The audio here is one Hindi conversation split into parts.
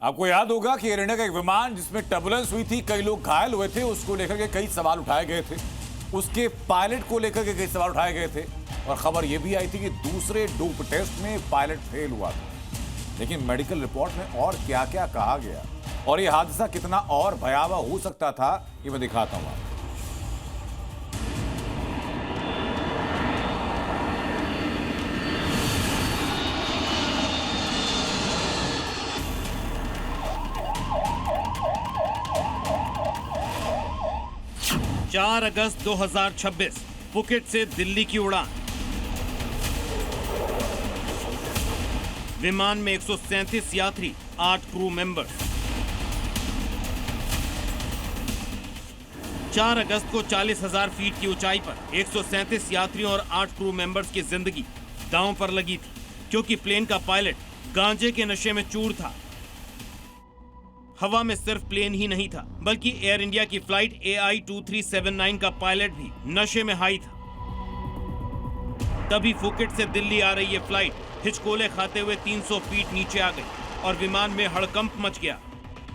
आपको याद होगा कि एयर इंडिया का एक विमान जिसमें टर्बुलेंस हुई थी, कई लोग घायल हुए थे, उसको लेकर के कई सवाल उठाए गए थे। उसके पायलट को लेकर के कई सवाल उठाए गए थे और खबर यह भी आई थी कि दूसरे डोप टेस्ट में पायलट फेल हुआ था। लेकिन मेडिकल रिपोर्ट में और क्या क्या कहा गया और यह हादसा कितना और भयावह हो सकता था, ये मैं दिखाता हूं आपको। चार अगस्त 2026 फुकेट से दिल्ली की उड़ान। विमान में 137 यात्री, 8 क्रू मेंबर्स। 4 अगस्त को 40,000 फीट की ऊंचाई पर 137 यात्रियों और 8 क्रू मेंबर्स की जिंदगी दांव पर लगी थी, क्योंकि प्लेन का पायलट गांजे के नशे में चूर था। हवा में सिर्फ प्लेन ही नहीं था, बल्कि एयर इंडिया की फ्लाइट AI2379 का पायलट भी नशे में हाई था। तभी फुकेट से दिल्ली आ रही ये फ्लाइट हिचकोले खाते हुए 300 फीट नीचे आ गई और विमान में हड़कंप मच गया।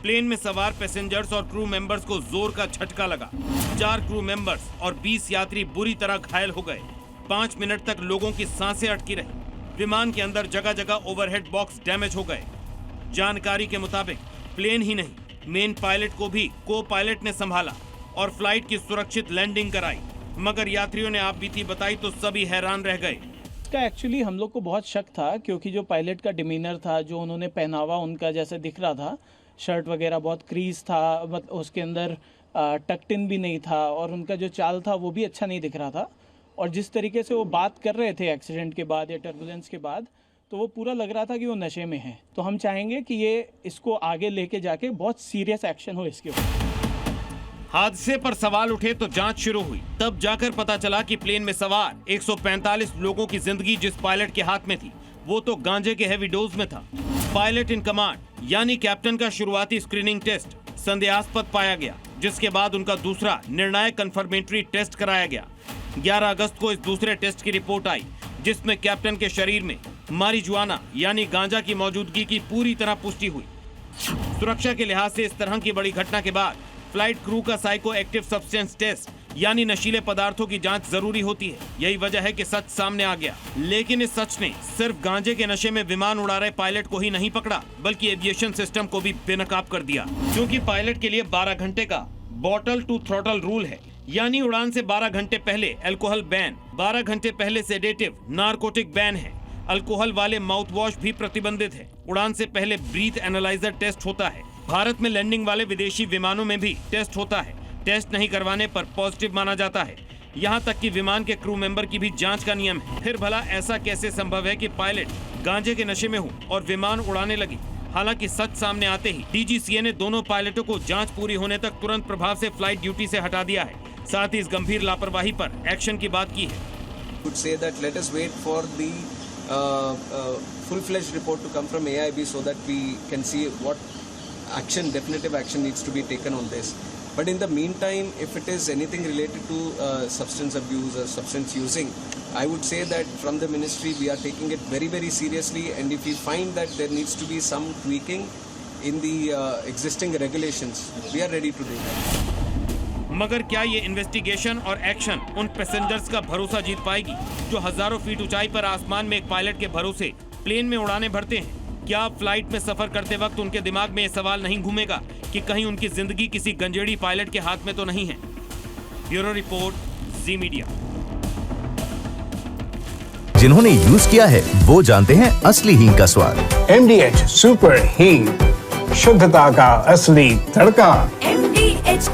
प्लेन में सवार पैसेंजर्स और क्रू मेंबर्स को जोर का झटका लगा। 4 क्रू मेंबर्स और 20 यात्री बुरी तरह घायल हो गए। 5 मिनट तक लोगों की सांसें अटकी रही। विमान के अंदर जगह जगह ओवरहेड बॉक्स डैमेज हो गए। जानकारी के मुताबिक प्लेन ही नहीं, मेन पायलट को भी को पायलट ने संभाला और फ्लाइट की सुरक्षित लैंडिंग कराई। मगर यात्रियों ने आप बीती बताई तो सभी हैरान रह गए। इसका एक्चुअली हम लोग को बहुत शक था, क्योंकि जो पायलट का डिमीनर था, जो उन्होंने पहनावा उनका जैसे दिख रहा था, शर्ट वगैरह बहुत क्रीज था, उसके अंदर टक्ट इन भी नहीं था और उनका जो चाल था वो भी अच्छा नहीं दिख रहा था। और जिस तरीके से वो बात कर रहे थे एक्सीडेंट के बाद या टर्बुलेंस के बाद, तो वो पूरा लग रहा था कि वो नशे में है। तो हम चाहेंगे कि इसको आगे लेके जाके बहुत सीरियस एक्शन हो इसके ऊपर। हादसे पर सवाल उठे तो जांच शुरू हुई। तब जाकर पता चला कि प्लेन में सवार 145 लोगों की जिंदगी जिस पायलट के हाथ में थी, वो तो गांजे के हेवी डोज में था। पायलट इन कमांड यानी कैप्टन का शुरुआती स्क्रीनिंग टेस्ट संदेहास्पद पाया गया, जिसके बाद उनका दूसरा निर्णायक कंफर्मेटरी टेस्ट कराया गया। 11 अगस्त को इस दूसरे टेस्ट की रिपोर्ट आई, जिसमें कैप्टन के शरीर में मारिजुआना यानी गांजा की मौजूदगी की पूरी तरह पुष्टि हुई। सुरक्षा के लिहाज से इस तरह की बड़ी घटना के बाद फ्लाइट क्रू का साइको एक्टिव सब्सटेंस टेस्ट यानी नशीले पदार्थों की जांच जरूरी होती है। यही वजह है कि सच सामने आ गया। लेकिन इस सच ने सिर्फ गांजे के नशे में विमान उड़ा रहे पायलट को ही नहीं पकड़ा, बल्कि एविएशन सिस्टम को भी बेनकाब कर दिया। क्योंकि पायलट के लिए 12 घंटे का बॉटल टू थ्रॉटल रूल है, यानी उड़ान से 12 घंटे पहले अल्कोहल बैन, 12 घंटे पहले सेडेटिव नारकोटिक बैन है। अल्कोहल वाले माउथ वॉश भी प्रतिबंधित है। उड़ान से पहले ब्रीथ एनालाइजर टेस्ट होता है। भारत में लैंडिंग वाले विदेशी विमानों में भी टेस्ट होता है। टेस्ट नहीं करवाने पर पॉजिटिव माना जाता है। यहाँ तक कि विमान के क्रू मेंबर की भी जांच का नियम है। फिर भला ऐसा कैसे संभव है कि पायलट गांजे के नशे में हो और विमान उड़ाने लगी? हालांकि सच सामने आते ही DGCA ने दोनों पायलटों को जांच पूरी होने तक तुरंत प्रभाव से फ्लाइट ड्यूटी से हटा दिया है। साथ ही इस गंभीर लापरवाही पर एक्शन की बात की है। Full-fledged report to come from AIB so that we can see what definitive action needs to be taken on this. But in the meantime, if it is anything related to substance abuse or substance using, I would say that from the ministry we are taking it very, very seriously, and if we find that there needs to be some tweaking in the existing regulations, we are ready to do that. मगर क्या ये इन्वेस्टिगेशन और एक्शन उन पैसेंजर्स का भरोसा जीत पाएगी जो हजारों फीट ऊंचाई पर आसमान में एक पायलट के भरोसे प्लेन में उड़ाने भरते हैं? क्या फ्लाइट में सफर करते वक्त उनके दिमाग में ये सवाल नहीं घूमेगा कि कहीं उनकी जिंदगी किसी गंजेड़ी पायलट के हाथ में तो नहीं है? ब्यूरो रिपोर्ट, जी मीडिया। जिन्होंने यूज किया है वो जानते हैं असली हींग का स्वाद। MDH सुपर हींग, शुद्धता का असली तड़का। MDH